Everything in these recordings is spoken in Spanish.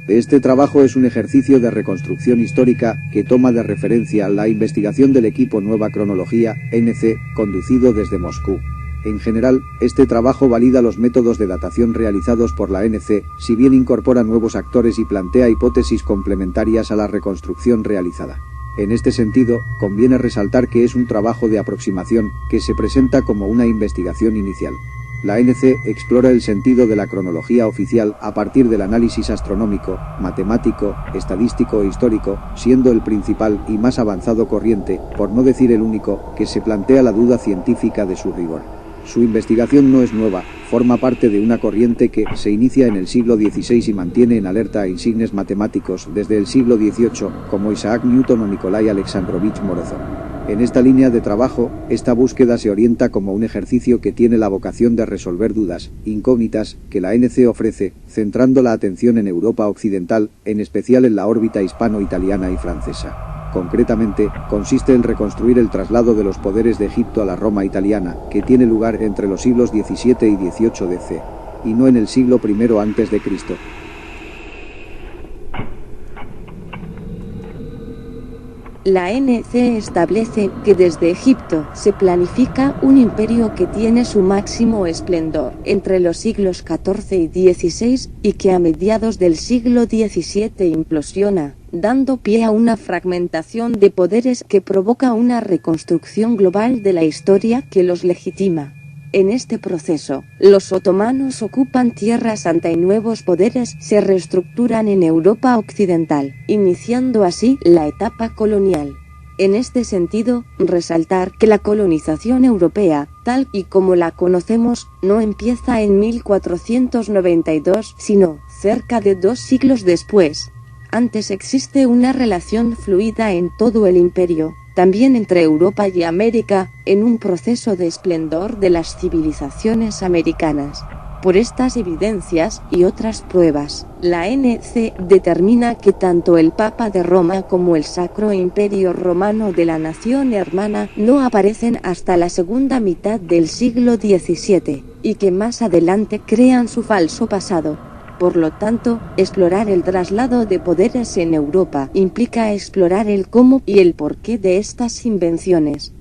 Este trabajo es un ejercicio de reconstrucción histórica que toma de referencia la investigación del equipo Nueva Cronología, NC, conducido desde Moscú. En general, este trabajo valida los métodos de datación realizados por la NC, si bien incorpora nuevos actores y plantea hipótesis complementarias a la reconstrucción realizada. En este sentido, conviene resaltar que es un trabajo de aproximación, que se presenta como una investigación inicial. La NC explora el sentido de la cronología oficial a partir del análisis astronómico, matemático, estadístico e histórico, siendo el principal y más avanzado corriente, por no decir el único, que se plantea la duda científica de su rigor. Su investigación no es nueva, forma parte de una corriente que se inicia en el siglo XVI y mantiene en alerta a insignes matemáticos desde el siglo XVIII, como Isaac Newton o Nikolai Alexandrovich Morozov. En esta línea de trabajo, esta búsqueda se orienta como un ejercicio que tiene la vocación de resolver dudas, incógnitas, que la NC ofrece, centrando la atención en Europa occidental, en especial en la órbita hispano-italiana y francesa. Concretamente, consiste en reconstruir el traslado de los poderes de Egipto a la Roma italiana, que tiene lugar entre los siglos XVII y XVIII d.C., y no en el siglo I a.C. La NC establece que desde Egipto se planifica un imperio que tiene su máximo esplendor entre los siglos XIV y XVI y que a mediados del siglo XVII implosiona, dando pie a una fragmentación de poderes que provoca una reconstrucción global de la historia que los legitima. En este proceso, los otomanos ocupan Tierra Santa y nuevos poderes se reestructuran en Europa occidental, iniciando así la etapa colonial. En este sentido, resaltar que la colonización europea, tal y como la conocemos, no empieza en 1492, sino cerca de 2 siglos después. Antes existe una relación fluida en todo el imperio, también entre Europa y América, en un proceso de esplendor de las civilizaciones americanas. Por estas evidencias y otras pruebas, la NC determina que tanto el Papa de Roma como el Sacro Imperio Romano de la nación hermana no aparecen hasta la segunda mitad del siglo XVII, y que más adelante crean su falso pasado. Por lo tanto, explorar el traslado de poderes en Europa implica explorar el cómo y el porqué de estas invenciones.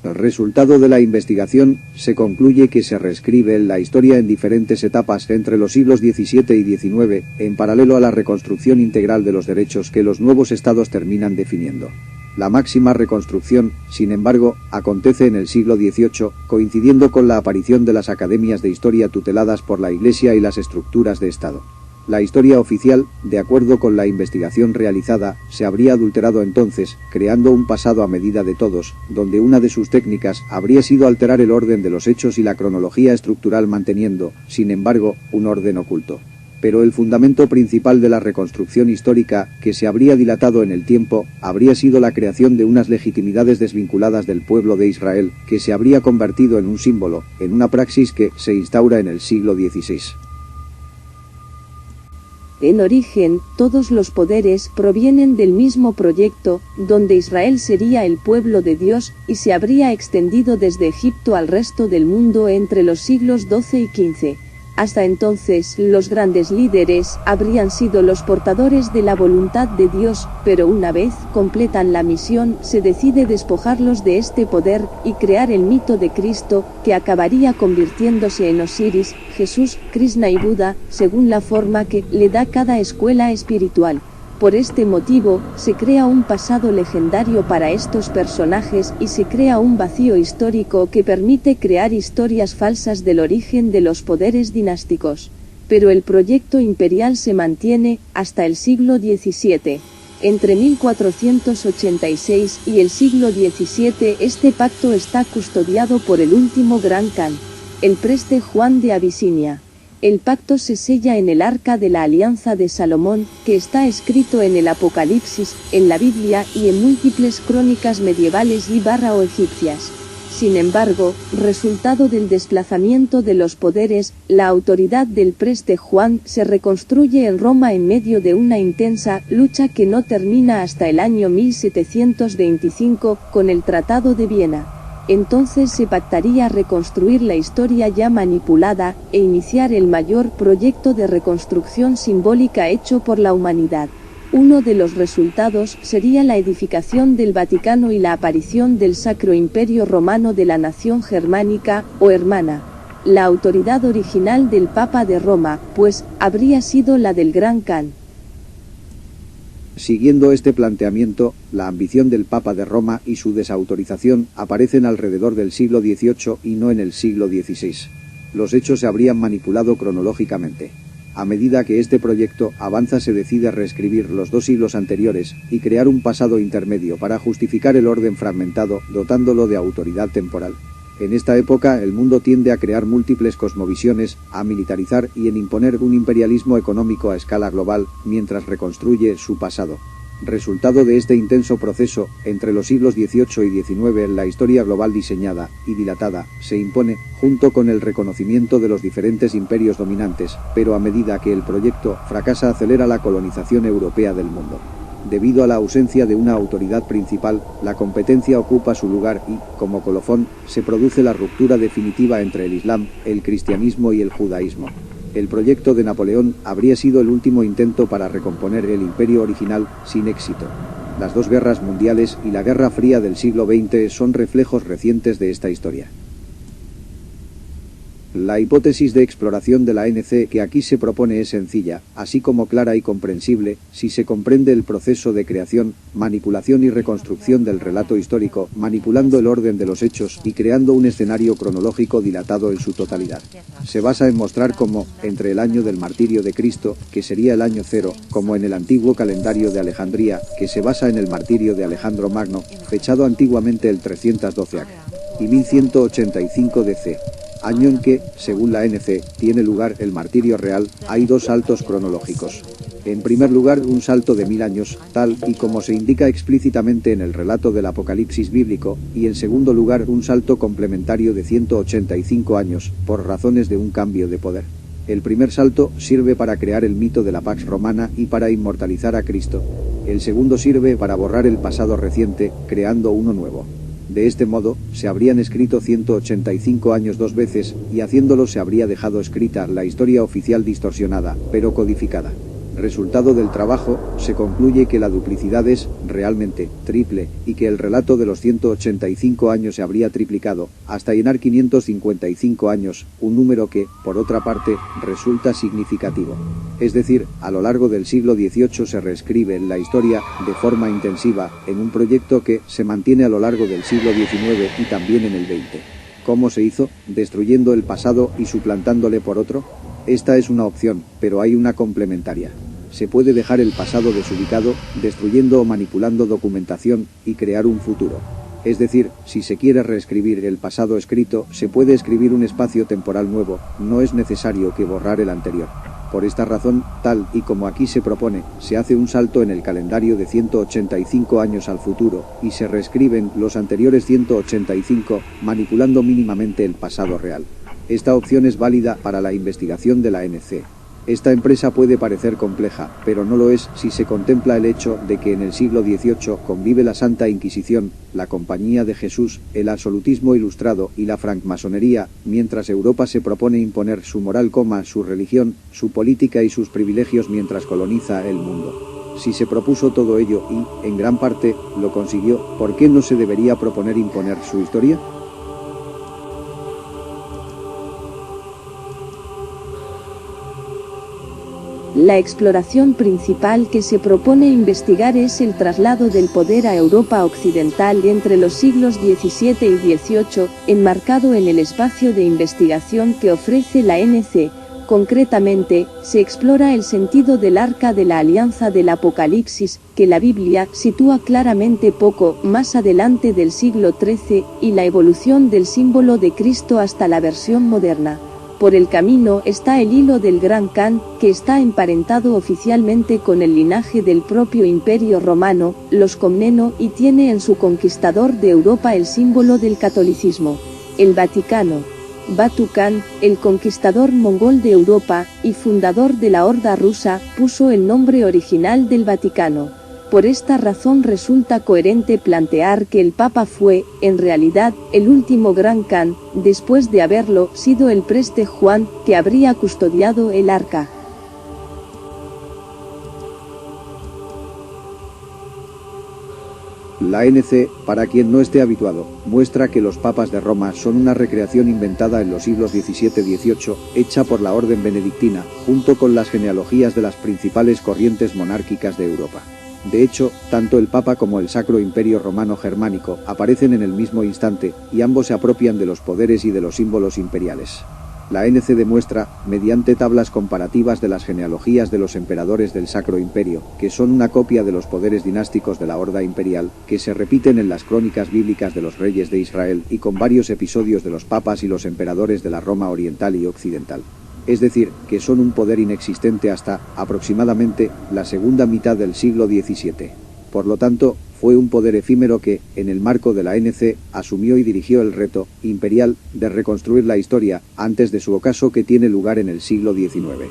El resultado de la investigación se concluye que se reescribe la historia en diferentes etapas entre los siglos XVII y XIX, en paralelo a la reconstrucción integral de los derechos que los nuevos estados terminan definiendo. La máxima reconstrucción, sin embargo, acontece en el siglo XVIII, coincidiendo con la aparición de las academias de historia tuteladas por la Iglesia y las estructuras de Estado. La historia oficial, de acuerdo con la investigación realizada, se habría adulterado entonces, creando un pasado a medida de todos, donde una de sus técnicas habría sido alterar el orden de los hechos y la cronología estructural manteniendo, sin embargo, un orden oculto. Pero el fundamento principal de la reconstrucción histórica, que se habría dilatado en el tiempo, habría sido la creación de unas legitimidades desvinculadas del pueblo de Israel, que se habría convertido en un símbolo, en una praxis que se instaura en el siglo XVI. En origen, todos los poderes provienen del mismo proyecto, donde Israel sería el pueblo de Dios, y se habría extendido desde Egipto al resto del mundo entre los siglos XII y XV. Hasta entonces, los grandes líderes habrían sido los portadores de la voluntad de Dios, pero una vez completan la misión, se decide despojarlos de este poder y crear el mito de Cristo, que acabaría convirtiéndose en Osiris, Jesús, Krishna y Buda, según la forma que le da cada escuela espiritual. Por este motivo, se crea un pasado legendario para estos personajes y se crea un vacío histórico que permite crear historias falsas del origen de los poderes dinásticos. Pero el proyecto imperial se mantiene hasta el siglo XVII. Entre 1486 y el siglo XVII este pacto está custodiado por el último gran Khan, el preste Juan de Abisinia. El pacto se sella en el Arca de la Alianza de Salomón, que está escrito en el Apocalipsis, en la Biblia y en múltiples crónicas medievales o egipcias. Sin embargo, resultado del desplazamiento de los poderes, la autoridad del preste Juan se reconstruye en Roma en medio de una intensa lucha que no termina hasta el año 1725, con el Tratado de Viena. Entonces se pactaría reconstruir la historia ya manipulada, e iniciar el mayor proyecto de reconstrucción simbólica hecho por la humanidad. Uno de los resultados sería la edificación del Vaticano y la aparición del Sacro Imperio Romano de la nación germánica, o hermana. La autoridad original del Papa de Roma, pues, habría sido la del Gran Khan. Siguiendo este planteamiento, la ambición del Papa de Roma y su desautorización aparecen alrededor del siglo XVIII y no en el siglo XVI. Los hechos se habrían manipulado cronológicamente. A medida que este proyecto avanza, se decide reescribir los 2 siglos anteriores y crear un pasado intermedio para justificar el orden fragmentado, dotándolo de autoridad temporal. En esta época el mundo tiende a crear múltiples cosmovisiones, a militarizar y en imponer un imperialismo económico a escala global, mientras reconstruye su pasado. Resultado de este intenso proceso, entre los siglos XVIII y XIX la historia global diseñada y dilatada se impone, junto con el reconocimiento de los diferentes imperios dominantes, pero a medida que el proyecto fracasa acelera la colonización europea del mundo. Debido a la ausencia de una autoridad principal, la competencia ocupa su lugar y, como colofón, se produce la ruptura definitiva entre el Islam, el cristianismo y el judaísmo. El proyecto de Napoleón habría sido el último intento para recomponer el imperio original, sin éxito. Las 2 guerras mundiales y la Guerra Fría del siglo XX son reflejos recientes de esta historia. La hipótesis de exploración de la ANC que aquí se propone es sencilla, así como clara y comprensible, si se comprende el proceso de creación, manipulación y reconstrucción del relato histórico, manipulando el orden de los hechos y creando un escenario cronológico dilatado en su totalidad. Se basa en mostrar cómo, entre el año del martirio de Cristo, que sería el año 0, como en el antiguo calendario de Alejandría, que se basa en el martirio de Alejandro Magno, fechado antiguamente el 312 AC, y 1185 DC. Año en que, según la ANC, tiene lugar el martirio real, hay 2 saltos cronológicos. En primer lugar, un salto de 1000 años, tal y como se indica explícitamente en el relato del Apocalipsis bíblico, y en segundo lugar, un salto complementario de 185 años, por razones de un cambio de poder. El primer salto sirve para crear el mito de la Pax Romana y para inmortalizar a Cristo. El segundo sirve para borrar el pasado reciente, creando uno nuevo. De este modo, se habrían escrito 185 años 2 veces, y haciéndolo se habría dejado escrita la historia oficial distorsionada, pero codificada. Resultado del trabajo, se concluye que la duplicidad es, realmente, triple, y que el relato de los 185 años se habría triplicado, hasta llenar 555 años, un número que, por otra parte, resulta significativo. Es decir, a lo largo del siglo XVIII se reescribe la historia, de forma intensiva, en un proyecto que se mantiene a lo largo del siglo XIX y también en el XX. ¿Cómo se hizo? ¿Destruyendo el pasado y suplantándole por otro? Esta es una opción, pero hay una complementaria. Se puede dejar el pasado desubicado, destruyendo o manipulando documentación, y crear un futuro. Es decir, si se quiere reescribir el pasado escrito, se puede escribir un espacio temporal nuevo, no es necesario que borrar el anterior. Por esta razón, tal y como aquí se propone, se hace un salto en el calendario de 185 años al futuro, y se reescriben los anteriores 185, manipulando mínimamente el pasado real. Esta opción es válida para la investigación de la ANC. Esta empresa puede parecer compleja, pero no lo es si se contempla el hecho de que en el siglo XVIII convive la Santa Inquisición, la Compañía de Jesús, el absolutismo ilustrado y la francmasonería, mientras Europa se propone imponer su moral, su religión, su política y sus privilegios mientras coloniza el mundo. Si se propuso todo ello y, en gran parte, lo consiguió, ¿por qué no se debería proponer imponer su historia? La exploración principal que se propone investigar es el traslado del poder a Europa occidental entre los siglos XVII y XVIII, enmarcado en el espacio de investigación que ofrece la ANC. Concretamente, se explora el sentido del Arca de la Alianza del Apocalipsis, que la Biblia sitúa claramente poco más adelante del siglo XIII, y la evolución del símbolo de Cristo hasta la versión moderna. Por el camino está el hilo del Gran Khan, que está emparentado oficialmente con el linaje del propio Imperio Romano, los Comneno, y tiene en su conquistador de Europa el símbolo del catolicismo. El Vaticano. Batu Khan, el conquistador mongol de Europa, y fundador de la Horda rusa, puso el nombre original del Vaticano. Por esta razón resulta coherente plantear que el Papa fue, en realidad, el último gran Khan, después de haberlo sido el preste Juan, que habría custodiado el arca. La NC, para quien no esté habituado, muestra que los papas de Roma son una recreación inventada en los siglos XVII-XVIII, hecha por la orden benedictina, junto con las genealogías de las principales corrientes monárquicas de Europa. De hecho, tanto el Papa como el Sacro Imperio Romano Germánico aparecen en el mismo instante, y ambos se apropian de los poderes y de los símbolos imperiales. La NC demuestra, mediante tablas comparativas de las genealogías de los emperadores del Sacro Imperio, que son una copia de los poderes dinásticos de la Horda Imperial, que se repiten en las crónicas bíblicas de los reyes de Israel y con varios episodios de los papas y los emperadores de la Roma oriental y occidental. Es decir, que son un poder inexistente hasta, aproximadamente, la segunda mitad del siglo XVII. Por lo tanto, fue un poder efímero que, en el marco de la NC, asumió y dirigió el reto imperial de reconstruir la historia antes de su ocaso que tiene lugar en el siglo XIX.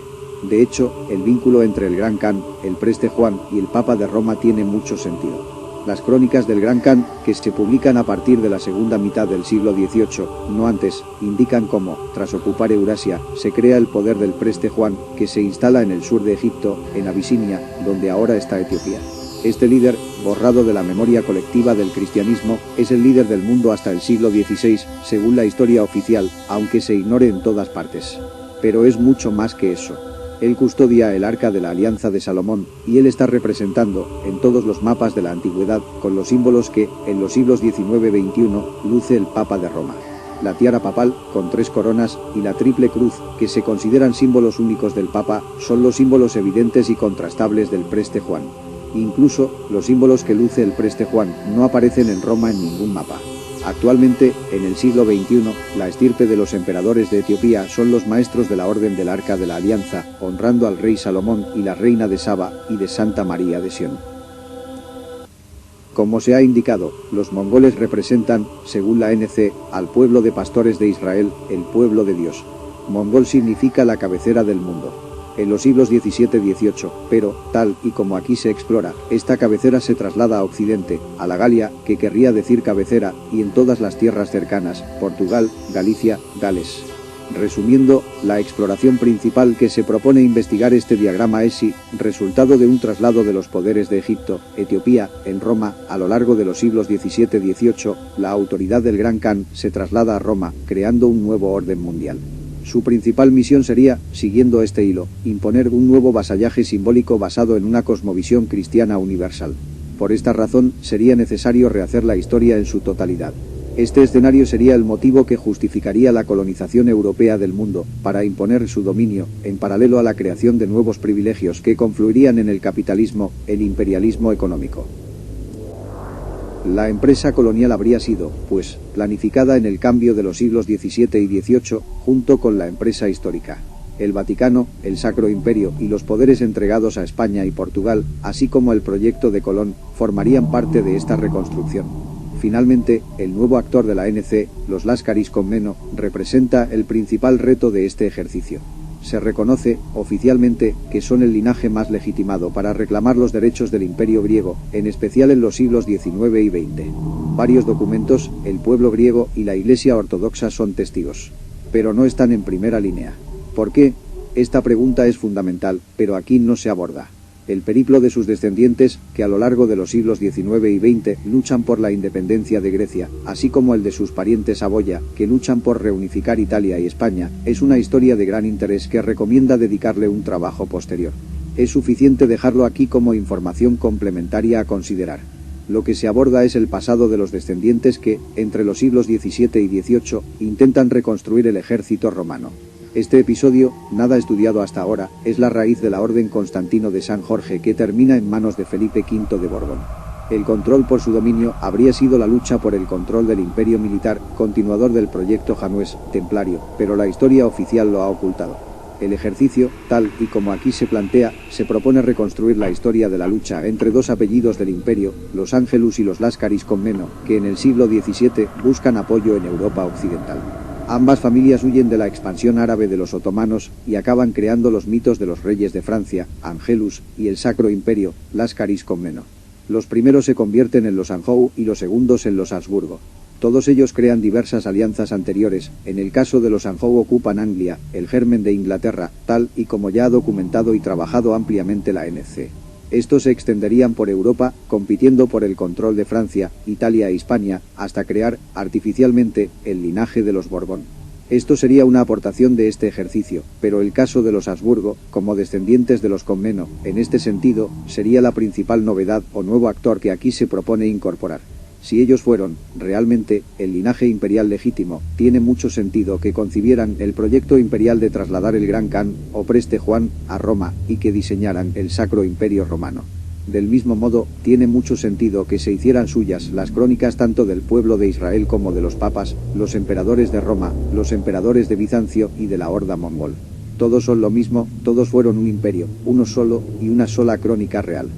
De hecho, el vínculo entre el Gran Khan, el preste Juan y el Papa de Roma tiene mucho sentido. Las crónicas del Gran Khan, que se publican a partir de la segunda mitad del siglo XVIII, no antes, indican cómo, tras ocupar Eurasia, se crea el poder del preste Juan, que se instala en el sur de Egipto, en Abisinia, donde ahora está Etiopía. Este líder, borrado de la memoria colectiva del cristianismo, es el líder del mundo hasta el siglo XVI, según la historia oficial, aunque se ignore en todas partes. Pero es mucho más que eso. Él custodia el Arca de la Alianza de Salomón, y él está representando, en todos los mapas de la antigüedad, con los símbolos que, en los siglos XIX-XXI, luce el Papa de Roma. La tiara papal, con 3 coronas, y la triple cruz, que se consideran símbolos únicos del Papa, son los símbolos evidentes y contrastables del preste Juan. Incluso, los símbolos que luce el preste Juan no aparecen en Roma en ningún mapa. Actualmente, en el siglo XXI, la estirpe de los emperadores de Etiopía son los maestros de la Orden del Arca de la Alianza, honrando al rey Salomón y la reina de Saba y de Santa María de Sion. Como se ha indicado, los mongoles representan, según la NC, al pueblo de pastores de Israel, el pueblo de Dios. Mongol significa la cabecera del mundo. En los siglos XVII-XVIII, pero, tal y como aquí se explora, esta cabecera se traslada a Occidente, a la Galia, que querría decir cabecera, y en todas las tierras cercanas, Portugal, Galicia, Gales. Resumiendo, la exploración principal que se propone investigar este diagrama es si, resultado de un traslado de los poderes de Egipto, Etiopía, en Roma, a lo largo de los siglos XVII-XVIII, la autoridad del Gran Khan se traslada a Roma, creando un nuevo orden mundial. Su principal misión sería, siguiendo este hilo, imponer un nuevo vasallaje simbólico basado en una cosmovisión cristiana universal. Por esta razón, sería necesario rehacer la historia en su totalidad. Este escenario sería el motivo que justificaría la colonización europea del mundo, para imponer su dominio, en paralelo a la creación de nuevos privilegios que confluirían en el capitalismo, el imperialismo económico. La empresa colonial habría sido, pues, planificada en el cambio de los siglos XVII y XVIII, junto con la empresa histórica. El Vaticano, el Sacro Imperio y los poderes entregados a España y Portugal, así como el proyecto de Colón, formarían parte de esta reconstrucción. Finalmente, el nuevo actor de la NC, los Láskaris Comneno, representa el principal reto de este ejercicio. Se reconoce, oficialmente, que son el linaje más legitimado para reclamar los derechos del Imperio griego, en especial en los siglos XIX y XX. Varios documentos, el pueblo griego y la Iglesia ortodoxa son testigos. Pero no están en primera línea. ¿Por qué? Esta pregunta es fundamental, pero aquí no se aborda. El periplo de sus descendientes, que a lo largo de los siglos XIX y XX luchan por la independencia de Grecia, así como el de sus parientes Saboya, que luchan por reunificar Italia y España, es una historia de gran interés que recomienda dedicarle un trabajo posterior. Es suficiente dejarlo aquí como información complementaria a considerar. Lo que se aborda es el pasado de los descendientes que, entre los siglos XVII y XVIII, intentan reconstruir el ejército romano. Este episodio, nada estudiado hasta ahora, es la raíz de la Orden Constantino de San Jorge que termina en manos de Felipe V de Borbón. El control por su dominio habría sido la lucha por el control del imperio militar, continuador del proyecto Janués, templario, pero la historia oficial lo ha ocultado. El ejercicio, tal y como aquí se plantea, se propone reconstruir la historia de la lucha entre dos apellidos del imperio, los Ángelus y los Láskaris Comneno, que en el siglo XVII buscan apoyo en Europa occidental. Ambas familias huyen de la expansión árabe de los otomanos y acaban creando los mitos de los reyes de Francia, Angelus, y el Sacro Imperio, Láskaris Comneno. Los primeros se convierten en los Anjou y los segundos en los Habsburgo. Todos ellos crean diversas alianzas anteriores. En el caso de los Anjou ocupan Anglia, el germen de Inglaterra, tal y como ya ha documentado y trabajado ampliamente la NC. Estos se extenderían por Europa, compitiendo por el control de Francia, Italia e Hispania, hasta crear, artificialmente, el linaje de los Borbón. Esto sería una aportación de este ejercicio, pero el caso de los Habsburgo, como descendientes de los Comneno, en este sentido, sería la principal novedad o nuevo actor que aquí se propone incorporar. Si ellos fueron, realmente, el linaje imperial legítimo, tiene mucho sentido que concibieran el proyecto imperial de trasladar el Gran Khan, o Preste Juan, a Roma, y que diseñaran el Sacro Imperio Romano. Del mismo modo, tiene mucho sentido que se hicieran suyas las crónicas tanto del pueblo de Israel como de los papas, los emperadores de Roma, los emperadores de Bizancio y de la horda mongol. Todos son lo mismo, todos fueron un imperio, uno solo y una sola crónica real.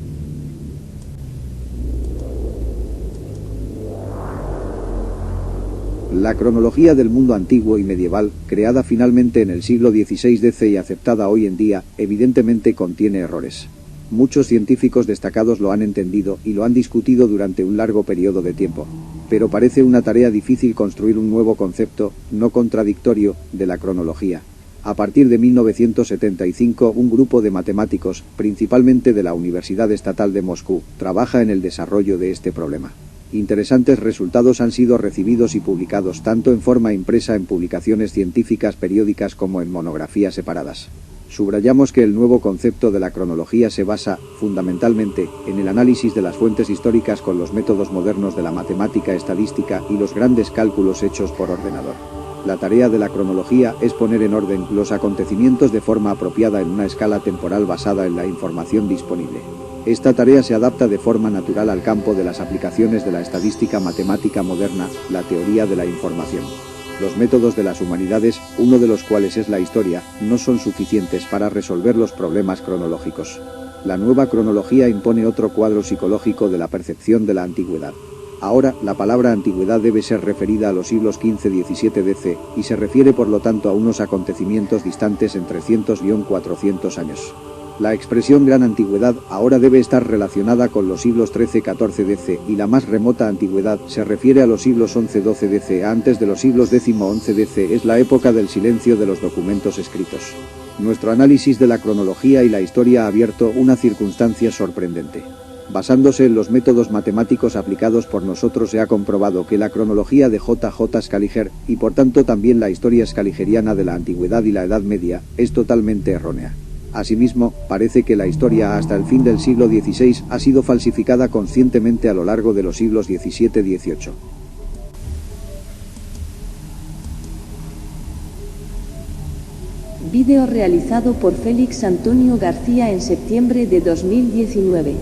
La cronología del mundo antiguo y medieval, creada finalmente en el siglo XVI DC y aceptada hoy en día, evidentemente contiene errores. Muchos científicos destacados lo han entendido y lo han discutido durante un largo periodo de tiempo. Pero parece una tarea difícil construir un nuevo concepto, no contradictorio, de la cronología. A partir de 1975, un grupo de matemáticos, principalmente de la Universidad Estatal de Moscú, trabaja en el desarrollo de este problema. Interesantes resultados han sido recibidos y publicados tanto en forma impresa en publicaciones científicas periódicas como en monografías separadas. Subrayamos que el nuevo concepto de la cronología se basa, fundamentalmente, en el análisis de las fuentes históricas con los métodos modernos de la matemática estadística y los grandes cálculos hechos por ordenador. La tarea de la cronología es poner en orden los acontecimientos de forma apropiada en una escala temporal basada en la información disponible. Esta tarea se adapta de forma natural al campo de las aplicaciones de la estadística matemática moderna, la teoría de la información. Los métodos de las humanidades, uno de los cuales es la historia, no son suficientes para resolver los problemas cronológicos. La nueva cronología impone otro cuadro psicológico de la percepción de la antigüedad. Ahora, la palabra antigüedad debe ser referida a los siglos XV-XVII DC, y se refiere por lo tanto a unos acontecimientos distantes en 300-400 años. La expresión Gran Antigüedad ahora debe estar relacionada con los siglos XIII-XIV DC y la más remota antigüedad se refiere a los siglos XI-XII DC. Antes de los siglos X-XI DC es la época del silencio de los documentos escritos. Nuestro análisis de la cronología y la historia ha abierto una circunstancia sorprendente. Basándose en los métodos matemáticos aplicados por nosotros se ha comprobado que la cronología de J.J. Scaliger, y por tanto también la historia scaligeriana de la antigüedad y la Edad Media, es totalmente errónea. Asimismo, parece que la historia hasta el fin del siglo XVI ha sido falsificada conscientemente a lo largo de los siglos XVII y XVIII. Vídeo realizado por Félix Antonio García en septiembre de 2019.